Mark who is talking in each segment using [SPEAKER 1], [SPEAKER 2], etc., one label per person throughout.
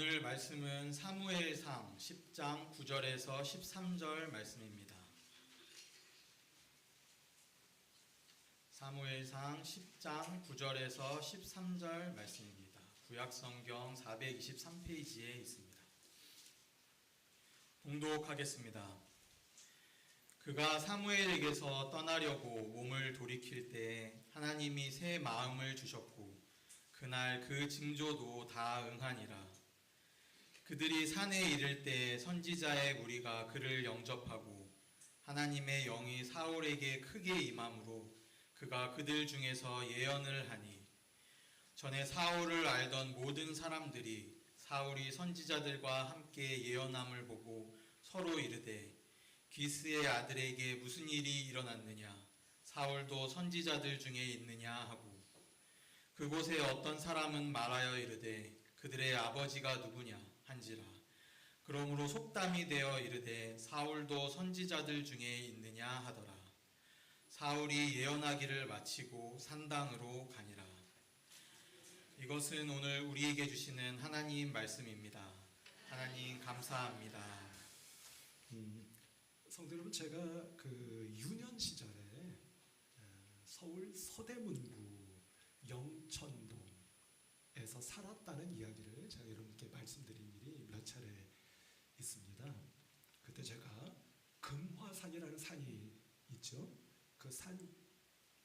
[SPEAKER 1] 오늘 말씀은 사무엘상 10장 9절에서 13절 말씀입니다. 사무엘상 10장 9절에서 13절 말씀입니다. 구약성경 423페이지에 있습니다. 봉독하겠습니다. 그가 사무엘에게서 떠나려고 몸을 돌이킬 때 하나님이 새 마음을 주셨고 그날 그 징조도 다 응하니라. 그들이 산에 이를 때 선지자의 무리가 그를 영접하고 하나님의 영이 사울에게 크게 임함으로 그가 그들 중에서 예언을 하니 전에 사울을 알던 모든 사람들이 사울이 선지자들과 함께 예언함을 보고 서로 이르되 기스의 아들에게 무슨 일이 일어났느냐 사울도 선지자들 중에 있느냐 하고 그곳에 어떤 사람은 말하여 이르되 그들의 아버지가 누구냐 한지라. 그러므로 속담이 되어 이르되 사울도 선지자들 중에 있느냐 하더라. 사울이 예언하기를 마치고 산당으로 가니라. 이것은 오늘 우리에게 주시는 하나님 말씀입니다. 하나님 감사합니다.
[SPEAKER 2] 성도 여러분, 제가 그 유년 시절에 서울 서대문구 영천동 에서 살았다는 이야기를 제가 여러분께 말씀드린 일이 몇 차례 있습니다. 그때 제가 금화산이라는 산이 있죠. 그 산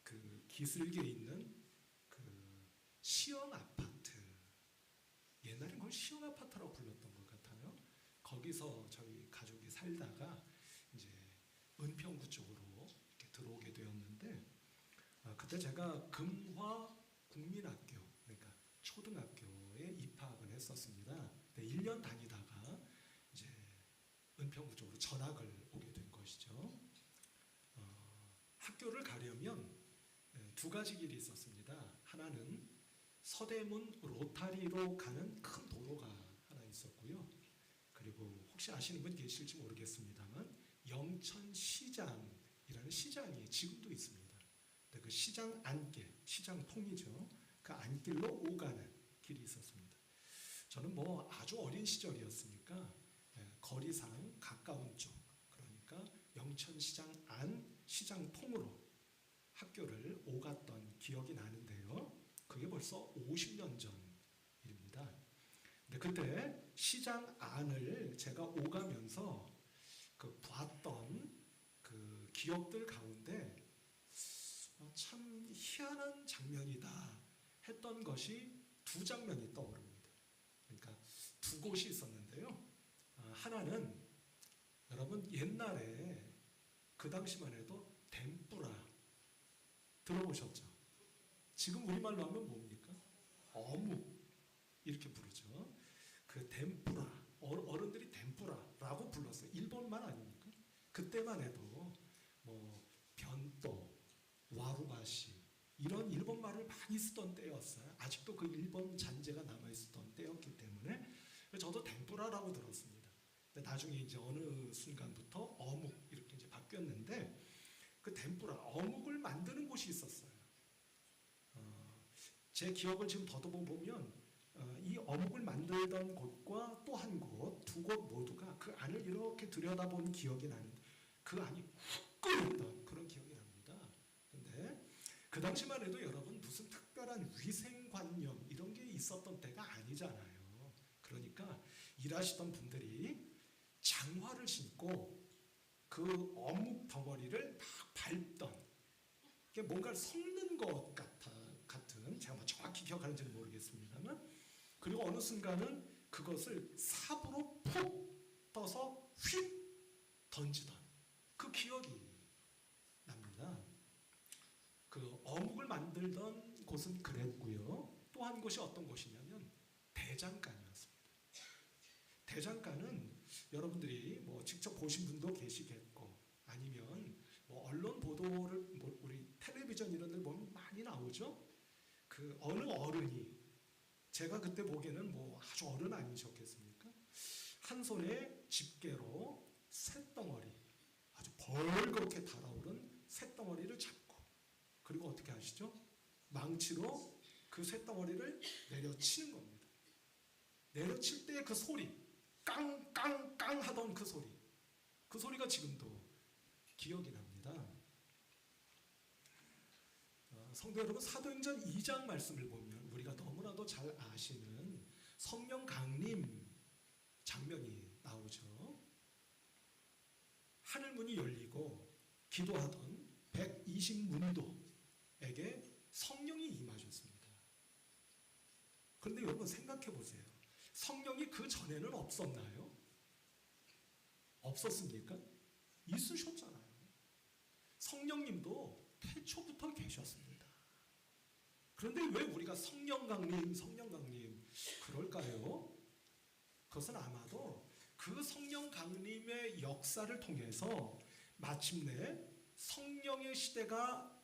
[SPEAKER 2] 그 기슭에 있는 그 시영 아파트, 옛날엔 그걸 시영 아파트라고 불렀던 것 같아요. 거기서 저희 가족이 살다가 이제 은평구 쪽으로 이렇게 들어오게 되었는데 그때 제가 금화 국민학교, 그러니까 초등학교에 입학을 했었습니다. 1년 다니다가 이제 은평구 쪽으로 전학을 오게 된 것이죠. 학교를 가려면 두 가지 길이 있었습니다. 하나는 서대문 로타리로 가는 큰 도로가 하나 있었고요. 그리고 혹시 아시는 분 계실지 모르겠습니다만 영천시장이라는 시장이 지금도 있습니다. 그 시장 안길, 시장 통이죠. 그 안길로 오가는 길이 있었습니다. 저는 뭐 아주 어린 시절이었으니까 거리상 가까운 쪽, 그러니까 영천시장 안 시장 통으로 학교를 오갔던 기억이 나는데요. 그게 벌써 50년 전 일입니다. 근데 그때 시장 안을 제가 오가면서 그 봤던 그 기억들 가운데 참 희한한 장면이다 했던 것이 두 장면이 떠오릅니다. 그러니까 두 곳이 있었는데요. 하나는 여러분 옛날에 그 당시만 해도 덴뿌라 들어보셨죠? 지금 우리말로 하면 뭡니까? 어묵 이렇게 부르죠. 그 덴뿌라, 어른들이 덴뿌라라고 불렀어요. 일본말 아닙니까? 그때만 해도 뭐 변또, 와루가시 이런 일본 말을 많이 쓰던 때였어요. 아직도 그 일본 잔재가 남아있었던 때였기 때문에 저도 덴뿌라라고 들었습니다. 근데 나중에 이제 어느 순간부터 어묵 이렇게 이제 바뀌었는데 그 덴뿌라, 어묵을 만드는 곳이 있었어요. 제 기억을 지금 더듬어 보면 이 어묵을 만들던 곳과 또 한 곳, 두 곳 모두가 그 안을 이렇게 들여다본 기억이 나는데 그 안이 훅 끓였던 그런 기억이 납니다. 근데 그 당시만 해도 여러분 무슨 특별한 위생관념 이런 게 있었던 때가 아니잖아요. 그러니까 일하시던 분들이 장화를 신고 그 어묵 덩어리를 막 밟던 게 뭔가를 섞는 것 같은 제가 뭐 정확히 기억하는지는 모르겠습니다만 그리고 어느 순간은 그것을 삽으로 푹 떠서 휙 던지던 그 기억이 납니다. 그 어묵을 만들던 곳은 그랬고요. 또 한 곳이 어떤 곳이냐면 대장간이었습니다. 대장간은 여러분들이 뭐 직접 보신 분도 계시겠고 아니면 뭐 언론 보도를 뭐 우리 텔레비전 이런 데 보면 많이 나오죠. 그 어느 어른이 제가 그때 보기에는 뭐 아주 어른 아니셨겠습니까? 한 손에 집게로 쇳덩어리 아주 벌겋게 달아오른 쇳덩어리를 잡고 그리고 어떻게 하시죠? 망치로 그 쇳덩어리를 내려치는 겁니다. 내려칠 때의 그 소리, 깡깡깡 하던 그 소리가 지금도 기억이 납니다. 성도 여러분, 사도행전 2장 말씀을 보면 우리가 너무나도 잘 아시는 성령 강림 장면이 나오죠. 하늘문이 열리고 기도하던 120문도에게 성령이 임하셨습니다. 그런데 여러분 생각해 보세요. 성령이 그 전에는 없었나요? 없었습니까? 있으셨잖아요. 성령님도 태초부터 계셨습니다. 그런데 왜 우리가 성령 강림 그럴까요? 그것은 아마도 그 성령 강림의 역사를 통해서 마침내 성령의 시대가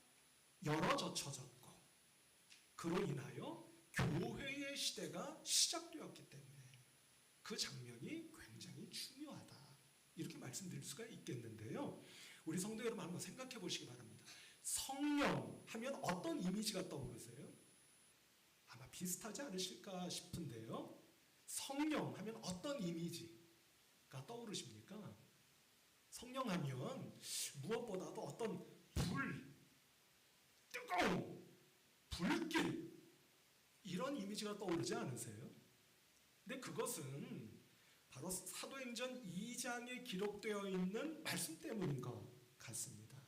[SPEAKER 2] 열어젖혀졌고 그로 인하여 교회의 시대가 시작되었기 때문에 그 장면이 굉장히 중요하다. 이렇게 말씀드릴 수가 있겠는데요. 우리 성도 여러분 한번 생각해 보시기 바랍니다. 성령 하면 어떤 이미지가 떠오르세요? 아마 비슷하지 않으실까 싶은데요. 성령 하면 어떤 이미지가 떠오르십니까? 성령 하면 무엇보다도 어떤 뜨거운 불길 이런 이미지가 떠오르지 않으세요? 근데 그것은 바로 사도행전 2장에 기록되어 있는 말씀 때문인 것 같습니다.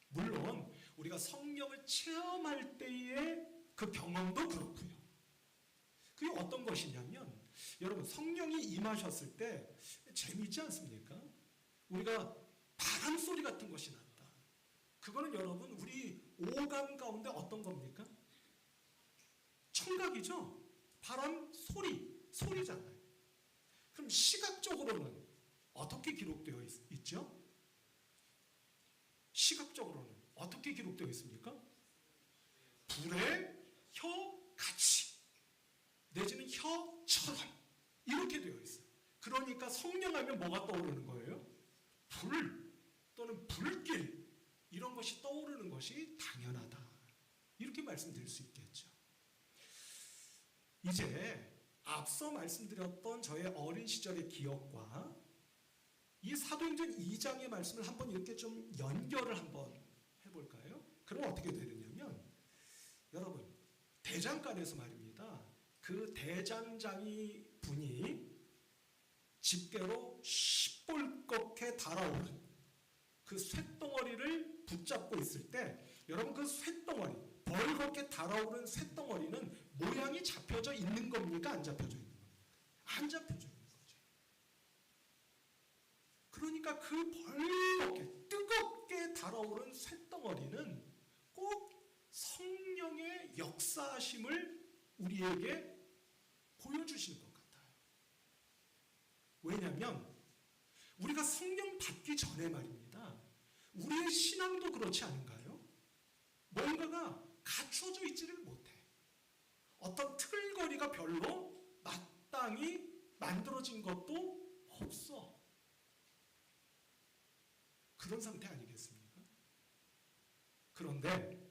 [SPEAKER 2] 물론 우리가 성령을 체험할 때의 그 경험도 그렇고요. 그게 어떤 것이냐면 여러분 성령이 임하셨을 때 재미있지 않습니까? 우리가 바람 소리 같은 것이 났다. 그거는 여러분 우리 오감 가운데 어떤 겁니까? 청각이죠. 바람 소리잖아요. 그럼 시각적으로는 어떻게 기록되어 있죠? 시각적으로는 어떻게 기록되어 있습니까? 불의 혀같이 내지는 혀처럼 이렇게 되어 있어요. 그러니까 성령하면 뭐가 떠오르는 거예요? 불 또는 불길 이런 것이 떠오르는 것이 당연하다. 이렇게 말씀드릴 수 있겠죠. 이제 앞서 말씀드렸던 저의 어린 시절의 기억과 이 사도행전 2장의 말씀을 한번 이렇게 좀 연결을 한번 해볼까요? 그럼 어떻게 되느냐면 여러분 대장간에서 말입니다. 그 대장장이 분이 집게로 시뻘겋게 달아오른 그 쇳덩어리를 붙잡고 있을 때 여러분 그 쇳덩어리 벌겋게 달아오른 쇳덩어리는 모양이 잡혀져 있는 겁니까? 안 잡혀져 있는 겁니까? 안 잡혀져 있는 거죠. 그러니까 그 벌겋게 뜨겁게 달아오른 쇳덩어리는 꼭 성령의 역사하심을 우리에게 보여주시는 것 같아요. 왜냐하면 우리가 성령 받기 전에 말입니다. 우리의 신앙도 그렇지 않은가요? 뭔가가 갖춰져 있지를 못해. 어떤 틀거리가 별로 마땅히 만들어진 것도 없어. 그런 상태 아니겠습니까? 그런데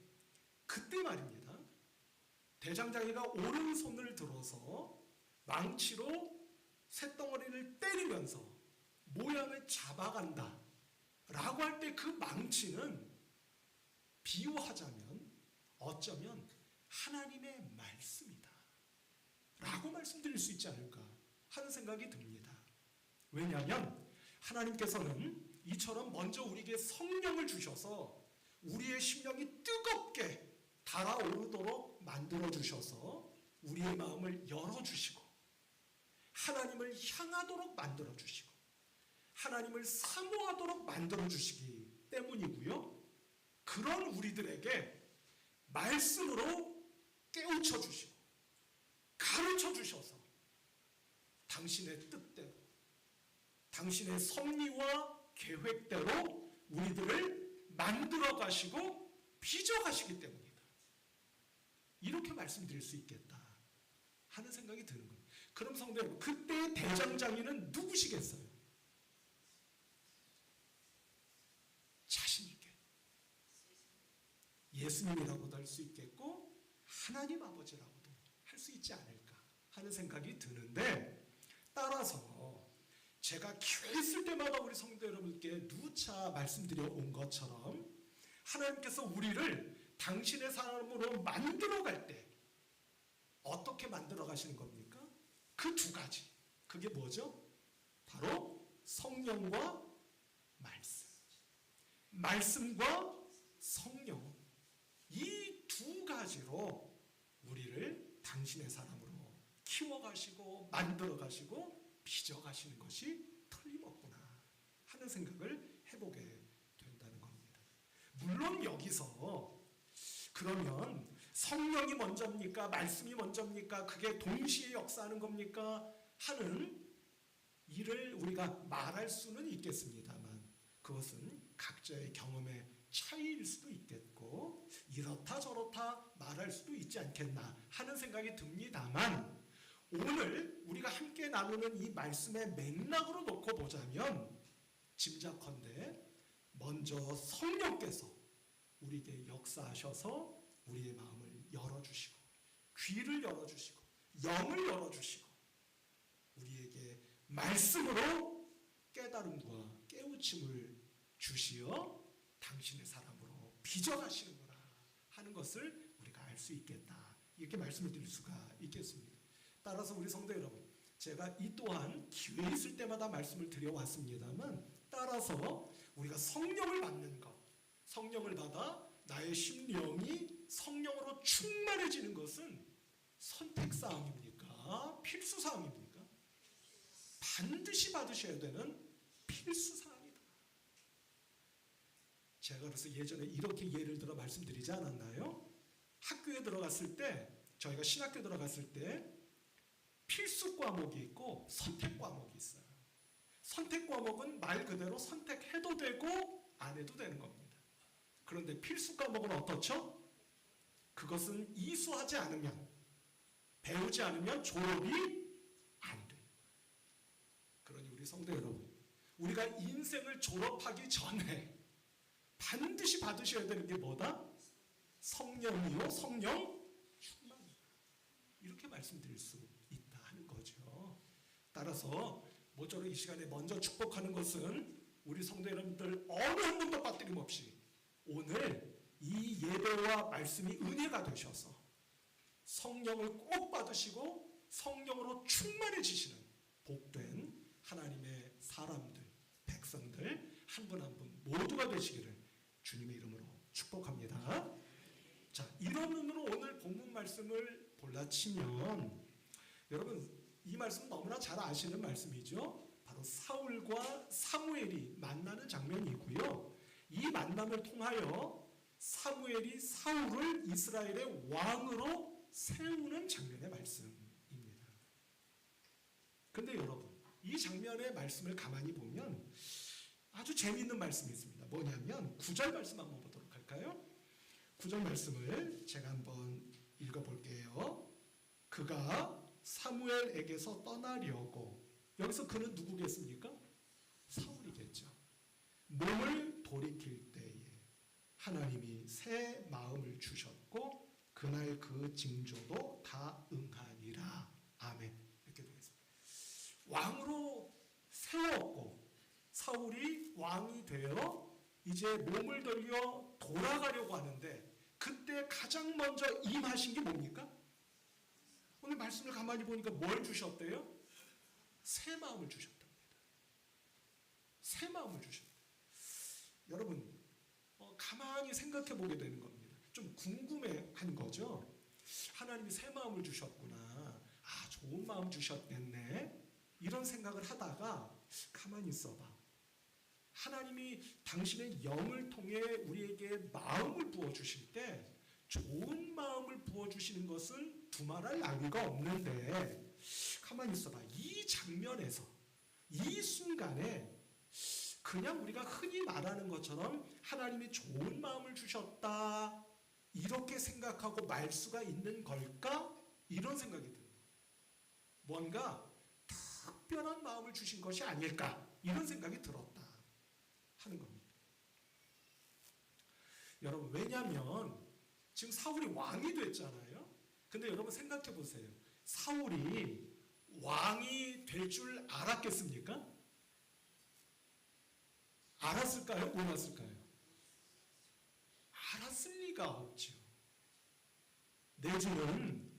[SPEAKER 2] 그때 말입니다. 대장장이가 오른손을 들어서 망치로 쇳덩어리를 때리면서 모양을 잡아간다 라고 할 때 그 망치는 비유하자면 어쩌면 하나님의 말씀이다 라고 말씀드릴 수 있지 않을까 하는 생각이 듭니다. 왜냐하면 하나님께서는 이처럼 먼저 우리에게 성령을 주셔서 우리의 심령이 뜨겁게 달아오르도록 만들어주셔서 우리의 마음을 열어주시고 하나님을 향하도록 만들어주시고 하나님을 사모하도록 만들어주시기 때문이고요. 그런 우리들에게 말씀으로 깨우쳐 주시고 가르쳐 주셔서 당신의 뜻대로 당신의 섭리와 계획대로 우리들을 만들어 가시고 빚어 가시기 때문이다. 이렇게 말씀드릴 수 있겠다 하는 생각이 드는 거예요. 그럼 성도 여러분, 그때의 대장장이는 누구시겠어요? 자신 있게 예수님이라고도 할 수 있겠고 하나님 아버지라고도 할 수 있지 않을까 하는 생각이 드는데, 따라서 제가 기회 있을 때마다 우리 성도 여러분께 누차 말씀드려 온 것처럼 하나님께서 우리를 당신의 사람으로 만들어 갈 때 어떻게 만들어 가시는 겁니까? 그 두 가지. 그게 뭐죠? 바로 성령과 말씀. 말씀과 성령. 이 두 가지로 우리를 당신의 사람으로 키워가시고 만들어가시고 빚어가시는 것이 틀림없구나 하는 생각을 해보게 된다는 겁니다. 물론 여기서 그러면 성령이 먼저입니까? 말씀이 먼저입니까? 그게 동시에 역사하는 겁니까? 하는 일을 우리가 말할 수는 있겠습니다만 그것은 각자의 경험의 차이일 수도 있겠고 이렇다 저렇다 말할 수도 있지 않겠나 하는 생각이 듭니다만 오늘 우리가 함께 나누는 이 말씀의 맥락으로 놓고 보자면 짐작컨대 먼저 성령께서 우리에게 역사하셔서 우리의 마음을 열어주시고 귀를 열어주시고 영을 열어주시고 우리에게 말씀으로 깨달음과 깨우침을 주시어 당신의 사람으로 빚어가시는구나 하는 것을 우리가 알 수 있겠다. 이렇게 말씀을 드릴 수가 있겠습니다. 따라서 우리 성도 여러분, 제가 이 또한 기회 있을 때마다 말씀을 드려왔습니다만 따라서 우리가 성령을 받는 것, 성령을 받아 나의 심령이 성령으로 충만해지는 것은 선택사항입니까? 필수사항입니까? 반드시 받으셔야 되는 필수사항입니다. 제가 그래서 예전에 이렇게 예를 들어 말씀드리지 않았나요? 학교에 들어갔을 때 저희가 신학교 들어갔을 때 필수 과목이 있고 선택 과목이 있어요. 선택 과목은 말 그대로 선택해도 되고 안 해도 되는 겁니다. 그런데 필수 과목은 어떻죠? 그것은 이수하지 않으면 배우지 않으면 졸업이 안 돼요. 그러니 우리 성도 여러분, 우리가 인생을 졸업하기 전에 반드시 받으셔야 되는 게 뭐다? 성령이요, 성령 충만이다. 이렇게 말씀드릴 수 있다 하는 거죠. 따라서 모쪼록 이 시간에 먼저 축복하는 것은 우리 성도 여러분들 어느 한 분도 빠뜨림없이 오늘 이 예배와 말씀이 은혜가 되셔서 성령을 꼭 받으시고 성령으로 충만해지시는 복된 하나님의 사람들, 백성들 한 분 한 분 모두가 되시기를 주님의 이름으로 축복합니다. 자, 이런 의미로 오늘 본문 말씀을 볼라치면 여러분 이 말씀 너무나 잘 아시는 말씀이죠. 바로 사울과 사무엘이 만나는 장면이고요. 이 만남을 통하여 사무엘이 사울을 이스라엘의 왕으로 세우는 장면의 말씀입니다. 근데 여러분 이 장면의 말씀을 가만히 보면 아주 재미있는 말씀이 있습니다. 뭐냐면 9절 말씀 한번 보도록 할까요? 9절 말씀을 제가 한번 읽어볼게요. 그가 사무엘에게서 떠나려고, 여기서 그는 누구겠습니까? 사울이겠죠. 몸을 돌이킬 때에 하나님이 새 마음을 주셨고 그날 그 징조도 다 응하니라. 아멘. 이렇게 되겠습니다. 왕으로 세웠고 사울이 왕이 되어 이제 몸을 돌려 돌아가려고 하는데 그때 가장 먼저 임하신 게 뭡니까? 오늘 말씀을 가만히 보니까 뭘 주셨대요? 새 마음을 주셨답니다. 새 마음을 주셨다. 여러분 가만히 생각해 보게 되는 겁니다. 좀 궁금해한 거죠. 하나님이 새 마음을 주셨구나. 아, 좋은 마음 주셨겠네. 이런 생각을 하다가 가만히 있어봐. 하나님이 당신의 영을 통해 우리에게 마음을 부어주실 때 좋은 마음을 부어주시는 것은 두말할 나위가 없는데 가만히 있어봐. 이 장면에서 이 순간에 그냥 우리가 흔히 말하는 것처럼 하나님이 좋은 마음을 주셨다 이렇게 생각하고 말 수가 있는 걸까? 이런 생각이 들어요. 뭔가 특별한 마음을 주신 것이 아닐까? 이런 생각이 들었다 하는 겁니다. 여러분 왜냐하면 지금 사울이 왕이 됐잖아요. 근데 여러분 생각해 보세요. 사울이 왕이 될 줄 알았겠습니까? 알았을까요? 몰랐을까요? 알았을 리가 없죠. 내지는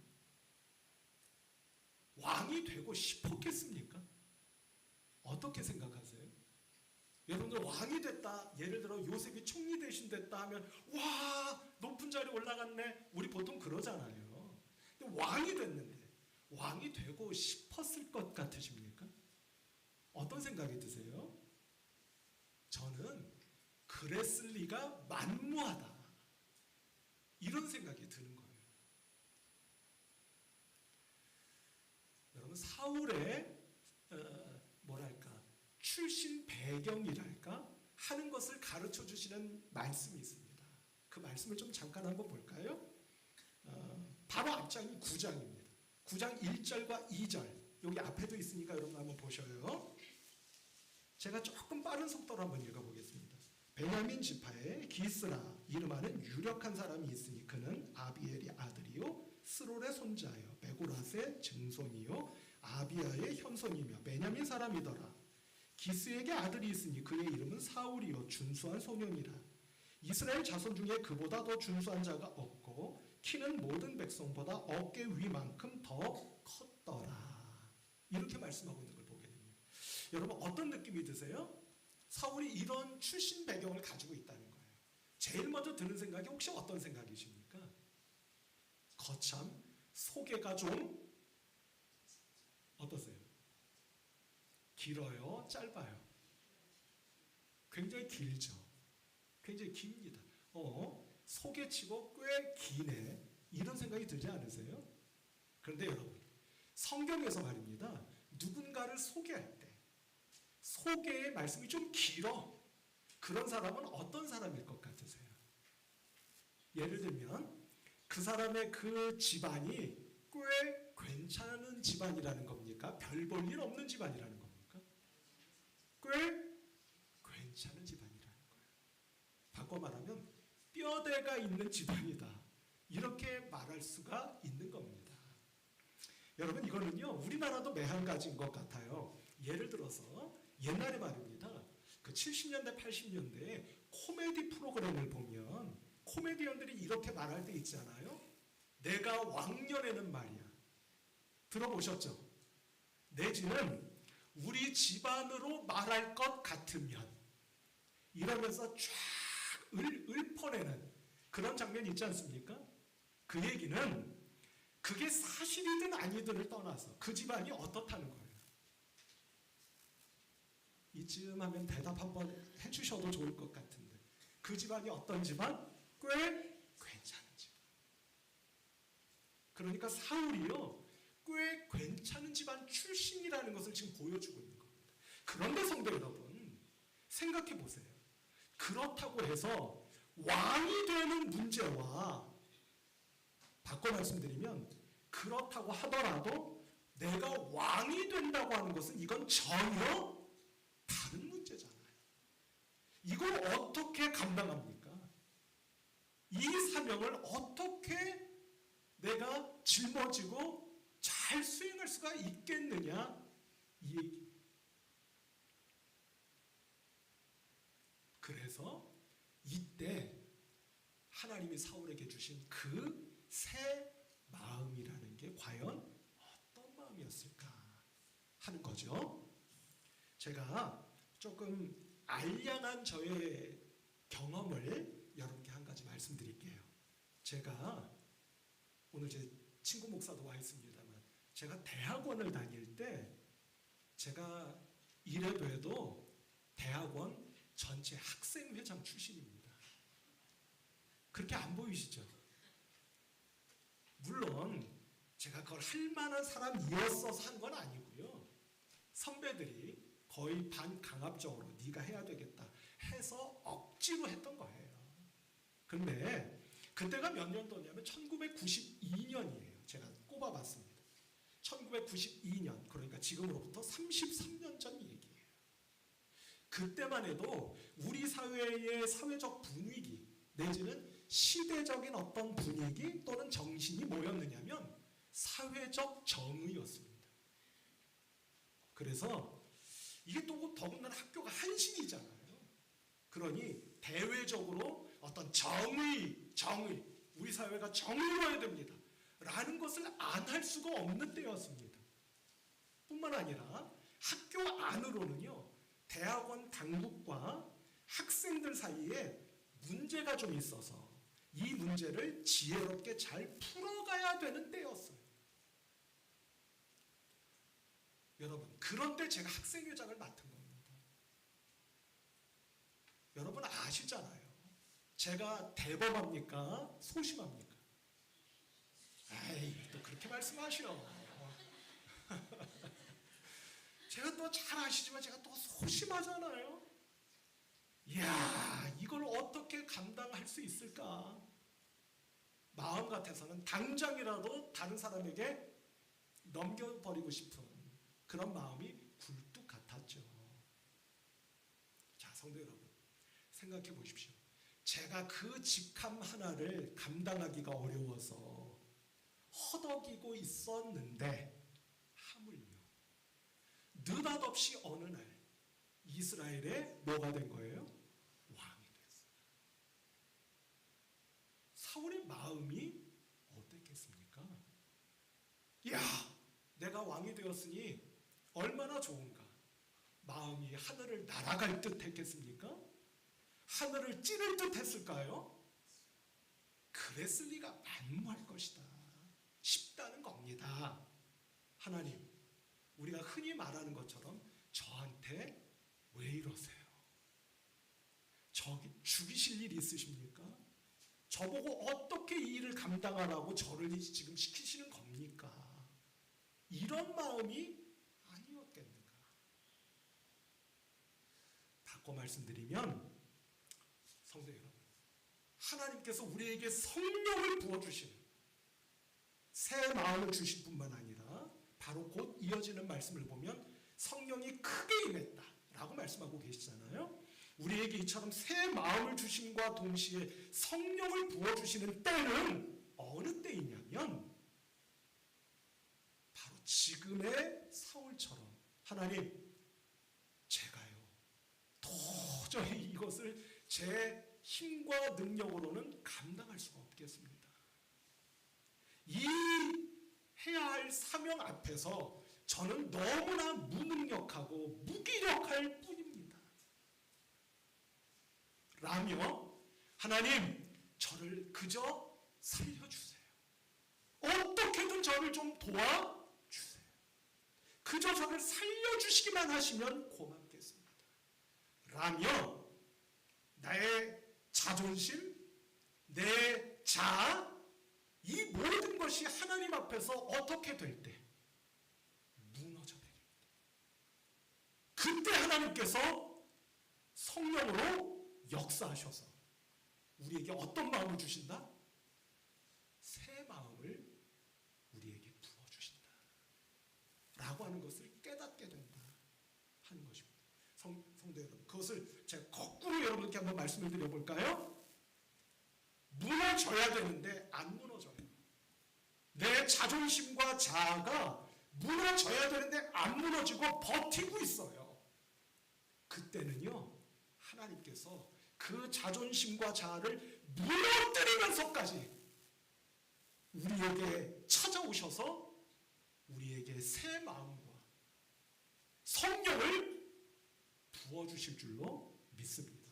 [SPEAKER 2] 왕이 되고 싶었겠습니까? 어떻게 생각하세요? 여러분들 왕이 됐다, 예를 들어 요셉이 총리 대신 됐다 하면 와 높은 자리 올라갔네, 우리 보통 그러잖아요. 근데 왕이 됐는데 왕이 되고 싶었을 것 같으십니까? 어떤 생각이 드세요? 저는 그랬을 리가 만무하다, 이런 생각이 드는 거예요. 여러분, 사울의 뭐랄까 출신 배경이랄까 하는 것을 가르쳐 주시는 말씀이 있습니다. 그 말씀을 좀 잠깐 한번 볼까요? 바로 앞장이 9장입니다. 9장 1절과 2절, 여기 앞에도 있으니까 여러분 한번 보셔요. 제가 조금 빠른 속도로 한번 읽어보겠습니다. 베냐민 지파에 기스라 이름하는 유력한 사람이 있으니 그는 아비엘의 아들이요 스롤의 손자요 베고라스의 증손이요 아비아의 현손이며 베냐민 사람이더라. 기스에게 아들이 있으니 그의 이름은 사울이요 준수한 소년이라. 이스라엘 자손 중에 그보다 더 준수한 자가 없고 키는 모든 백성보다 어깨 위만큼 더 컸더라. 이렇게 말씀하고 있는 걸 보게 됩니다. 여러분, 어떤 느낌이 드세요? 사울이 이런 출신 배경을 가지고 있다는 거예요. 제일 먼저 드는 생각이 혹시 어떤 생각이십니까? 거참 소개가 좀 어떠세요? 길어요? 짧아요? 굉장히 길죠. 굉장히 깁니다. 소개치고 꽤 기네, 이런 생각이 들지 않으세요? 그런데 여러분, 성경에서 말입니다, 누군가를 소개할 때 소개의 말씀이 좀 길어. 그런 사람은 어떤 사람일 것 같으세요? 예를 들면 그 사람의 그 집안이 꽤 괜찮은 집안이라는 겁니까? 별 볼 일 없는 집안이라는 겁니까? 꽤 괜찮은 집안이라는 거예요. 바꿔 말하면 뼈대가 있는 집안이다, 이렇게 말할 수가 있는 겁니다. 여러분, 이거는요 우리나라도 매한가지인 것 같아요. 예를 들어서 옛날에 말입니다, 그 70년대 80년대에 코미디 프로그램을 보면 코미디언들이 이렇게 말할 때 있잖아요. 내가 왕년에는 말이야, 들어보셨죠? 내지는 우리 집안으로 말할 것 같으면, 이러면서 쫙 읊어내는 그런 장면이 있지 않습니까? 그 얘기는 그게 사실이든 아니든을 떠나서 그 집안이 어떻다는 거예요. 이쯤 하면 대답 한번 해주셔도 좋을 것 같은데, 그 집안이 어떤 집안? 꽤 괜찮은 집안. 그러니까 사울이요 꽤 괜찮은 집안 출신이라는 것을 지금 보여주고 있는 겁니다. 그런데 성도 여러분, 생각해 보세요. 그렇다고 해서 왕이 되는 문제와, 바꿔 말씀드리면 그렇다고 하더라도 내가 왕이 된다고 하는 것은 이건 전혀 다른 문제잖아요. 이걸 어떻게 감당합니까? 이 사명을 어떻게 내가 짊어지고 잘 수행할 수가 있겠느냐, 이 얘기. 그래서 이때 하나님이 사울에게 주신 그 새 마음이라는 게 과연 어떤 마음이었을까 하는 거죠. 제가 조금 알량한 저의 경험을 여러분께 한 가지 말씀드릴게요. 제가 오늘 제 친구 목사도 와 있습니다만, 제가 대학원을 다닐 때 제가 이래봬도 대학원 전체 학생회장 출신입니다. 그렇게 안 보이시죠? 물론 제가 그걸 할 만한 사람이었어서 한 건 아니고요. 선배들이 거의 반강압적으로 네가 해야 되겠다 해서 억지로 했던 거예요. 근데 그때가 몇 년도냐면 1992년이에요. 제가 꼽아봤습니다. 1992년, 그러니까 지금으로부터 33년 전 얘기예요. 그때만 해도 우리 사회의 사회적 분위기 내지는 시대적인 어떤 분위기 또는 정신이 뭐였느냐면, 사회 사회적 정의였습니다. 그래서 이게 또 더군다나 학교가 한신이잖아요. 그러니 대외적으로 어떤 정의, 우리 사회가 정의로워야 됩니다. 라는 것을 안 할 수가 없는 때였습니다. 뿐만 아니라 학교 안으로는요, 대학원 당국과 학생들 사이에 문제가 좀 있어서 이 문제를 지혜롭게 잘 풀어가야 되는 때였어요. 여러분, 그런데 제가 학생회장을 맡은 겁니다. 여러분 아시잖아요. 제가 대범합니까? 소심합니까? 아이, 또 그렇게 말씀하셔. 제가 또 잘 아시지만 제가 또 소심하잖아요. 이야, 이걸 어떻게 감당할 수 있을까? 마음 같아서는 당장이라도 다른 사람에게 넘겨버리고 싶은 그런 마음이 굴뚝 같았죠. 자, 성도 여러분, 생각해 보십시오. 제가 그 직함 하나를 감당하기가 어려워서 허덕이고 있었는데 하물며 느닷없이 어느 날 이스라엘에 뭐가 된 거예요? 왕이 됐어요. 사울의 마음이 어땠겠습니까? 야, 내가 왕이 되었으니 얼마나 좋은가. 마음이 하늘을 날아갈 듯 했겠습니까? 하늘을 찌를 듯 했을까요? 그랬을 리가 만무할 것이다. 쉽다는 겁니다. 하나님, 우리가 흔히 말하는 것처럼 저한테 왜 이러세요? 저기 죽이실 일 있으십니까? 저보고 어떻게 이 일을 감당하라고 저를 지금 시키시는 겁니까? 이런 마음이 아니었겠는가? 바꿔 말씀드리면, 성도 여러분, 하나님께서 우리에게 성령을 부어주시는 새 마음을 주실 뿐만 아니라 바로 곧 이어지는 말씀을 보면 성령이 크게 임했다라고 말씀하고 계시잖아요. 우리에게 이처럼 새 마음을 주심과 동시에 성령을 부어주시는 때는 어느 때이냐면 바로 지금의 사울처럼 하나님, 제가요 도저히 이것을 제 힘과 능력으로는 감당할 수가 없겠습니다. 이 해야 할 사명 앞에서 저는 너무나 무능력하고 무기력할 뿐입니다. 라며 하나님, 저를 그저 살려주세요. 어떻게든 저를 좀 도와주세요. 그저 저를 살려주시기만 하시면 고맙겠습니다. 라며 나의 자존심, 내 자아, 이 모든 것이 하나님 앞에서 어떻게 될 때 무너져 내립니다. 그때 하나님께서 성령으로 역사하셔서 우리에게 어떤 마음을 주신다? 새 마음을 우리에게 부어주신다 라고 하는 것을 깨닫게 된다 하는 것입니다. 성도 여러분, 그것을 제가 거꾸로 여러분께 한번 말씀을 드려볼까요? 무너져야 되는데 안 무너져요. 내 자존심과 자아가 무너져야 되는데 안 무너지고 버티고 있어요. 그때는요, 하나님께서 그 자존심과 자아를 무너뜨리면서까지 우리에게 찾아오셔서 우리에게 새 마음과 성령을 부어주실 줄로 믿습니다.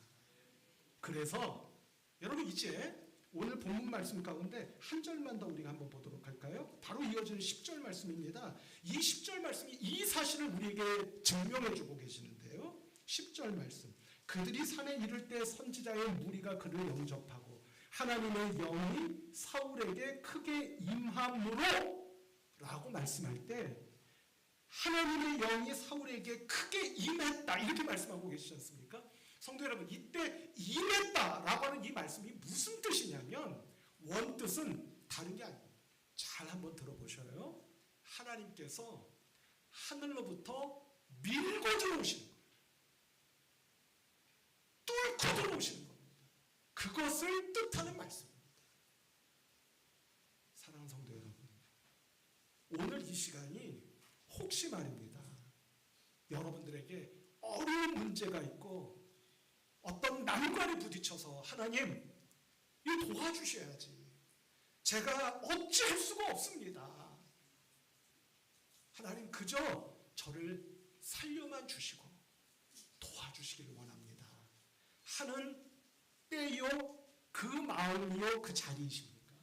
[SPEAKER 2] 그래서 여러분, 이제 오늘 본문 말씀 가운데 한 절만 더 우리가 한번 보도록 할까요? 바로 이어지는 10절 말씀입니다. 이 10절 말씀이 이 사실을 우리에게 증명해 주고 계시는데요. 10절 말씀. 그들이 산에 이를 때 선지자의 무리가 그를 영접하고 하나님의 영이 사울에게 크게 임함으로 라고 말씀할 때 하나님의 영이 사울에게 크게 임했다 이렇게 말씀하고 계시지 않습니까? 성도 여러분, 이때 임했다라고 하는 이 말씀이 무슨 뜻이냐면 원뜻은 다른 게 아닙니다. 잘 한번 들어보셔요. 하나님께서 하늘로부터 밀고 들어오시는 거예요. 뚫고 들어오시는 겁니다. 그것을 뜻하는 말씀입니다. 사랑하는 성도 여러분, 시간이 혹시 말입니다. 여러분들에게 어려운 문제가 있고 어떤 난관에 부딪혀서 하나님 이 도와주셔야지. 제가 어찌할 수가 없습니다. 하나님 그저 저를 살려만 주시고 도와주시기를 원합니다. 하는 때요 그 마음이요 그 자리이십니까?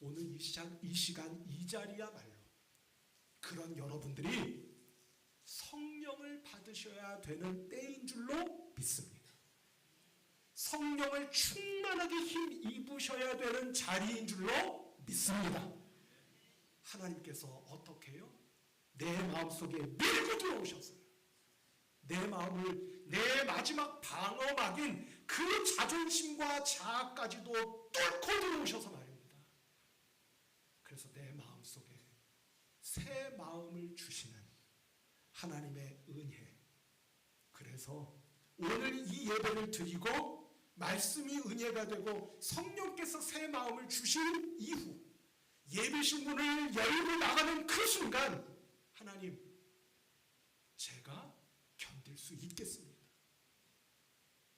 [SPEAKER 2] 오늘 이 시간 이 자리야말로 그런 여러분들이 성령을 받으셔야 되는 때인 줄로 믿습니다. 성령을 충만하게 힘입으셔야 되는 자리인 줄로 믿습니다. 하나님께서 어떻게 해요? 내 마음속에 밀고 들어오셨어요. 내 마음을 내 마지막 방어막인 그 자존심과 자아까지도 뚫고 들어오셔서 말입니다. 그래서 내 마음속에 새 마음을 주시는 하나님의 은혜. 그래서 오늘 이 예배를 드리고 말씀이 은혜가 되고 성령께서 새 마음을 주신 이후 예배실 문을 열고 나가는 그 순간 하나님 제가 견딜 수 있겠습니다.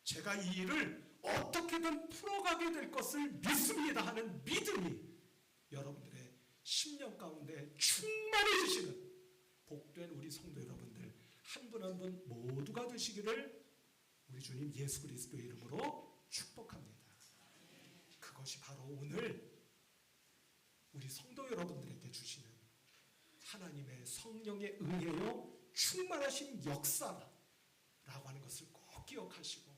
[SPEAKER 2] 제가 이 일을 어떻게든 풀어가게 될 것을 믿습니다 하는 믿음이 여러분들의 심령 가운데 충만해지시는 복된 우리 성도 여러분들 한 분 한 분 모두가 되시기를 우리 주님 예수 그리스도의 이름으로 축복합니다. 그것이 바로 오늘 우리 성도 여러분들에게 주시는 하나님의 성령의 은혜요 충만하신 역사라고 하는 것을 꼭 기억하시고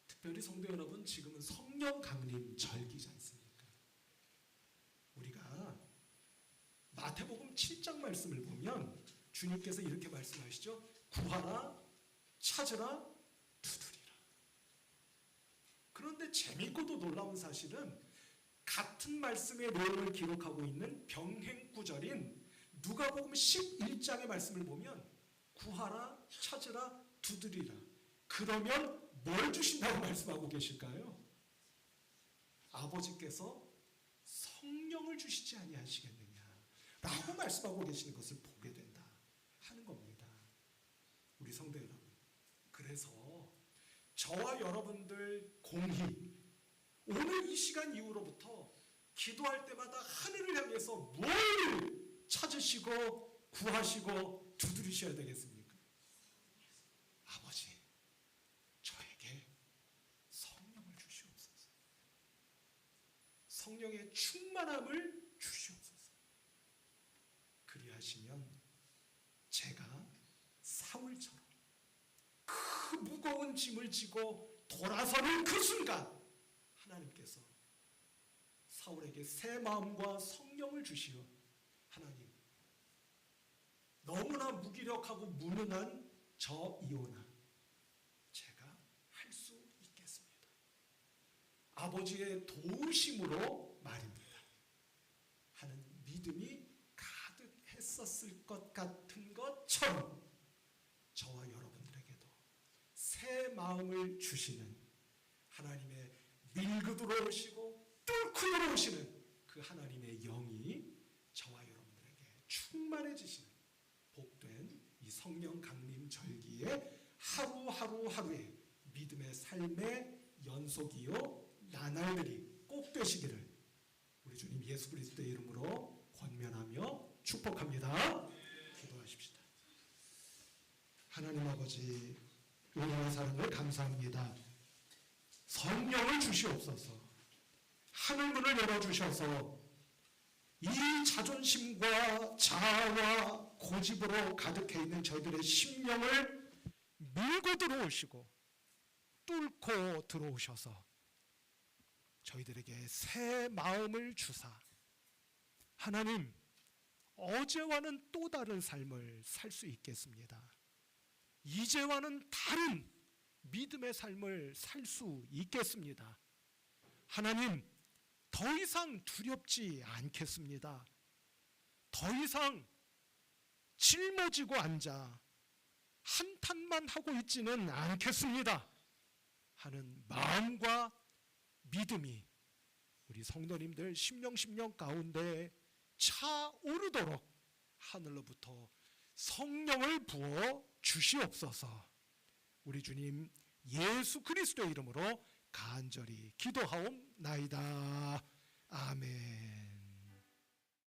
[SPEAKER 2] 특별히 성도 여러분 지금은 성령 강림 절기지 않습니까? 우리가 마태복음 7장 말씀을 보면 주님께서 이렇게 말씀하시죠. 구하라, 찾으라, 두드리라. 그런데 재미있고도 놀라운 사실은 같은 말씀의 내용을 기록하고 있는 병행구절인 누가복음 11장의 말씀을 보면 구하라, 찾으라, 두드리라. 그러면 뭘 주신다고 말씀하고 계실까요? 아버지께서 성령을 주시지 아니하시겠느냐 라고 말씀하고 계시는 것을 보게 된다 하는 겁니다. 우리 성도 여러분, 그래서 저와 여러분들 공히 오늘 이 시간 이후로부터 기도할 때마다 하늘을 향해서 뭘 찾으시고 구하시고 두드리셔야 되겠습니까? 아버지, 저에게 성령을 주시옵소서. 성령의 충만함을 주시옵소서. 그리하시면 제가 사울처럼 그 무거운 짐을 지고 돌아서는 그 순간 하나님께서 사울에게 새 마음과 성령을 주시어 하나님 너무나 무기력하고 무능한 저 이오나 제가 할 수 있겠습니다. 아버지의 도우심으로 말입니다. 하는 믿음이 가득했었을 것 같은 것처럼 저와 여러분들에게도 새 마음을 주시는 하나님의 밀고 들어오시고 뚫고 들어오시는 그 하나님의 영이 저와 여러분들에게 충만해지시는 복된 이 성령 강림 절기의 하루하루의 믿음의 삶의 연속이요 나날들이 꼭 되시기를 우리 주님 예수 그리스도의 이름으로 권면하며 축복합니다. 기도하십시다. 하나님 아버지 은혜와 사랑을 감사합니다. 성령을 주시옵소서. 하늘문을 열어주셔서 이 자존심과 자아와 고집으로 가득해 있는 저희들의 심령을 밀고 들어오시고 뚫고 들어오셔서 저희들에게 새 마음을 주사 하나님 어제와는 또 다른 삶을 살 수 있겠습니다. 이제와는 다른 믿음의 삶을 살 수 있겠습니다. 하나님 더 이상 두렵지 않겠습니다. 더 이상 짊어지고 앉아 한탄만 하고 있지는 않겠습니다 하는 마음과 믿음이 우리 성도님들 심령 가운데 차오르도록 하늘로부터 성령을 부어 주시옵소서. 우리 주님 예수 그리스도의 이름으로 간절히 기도하옵나이다. 아멘.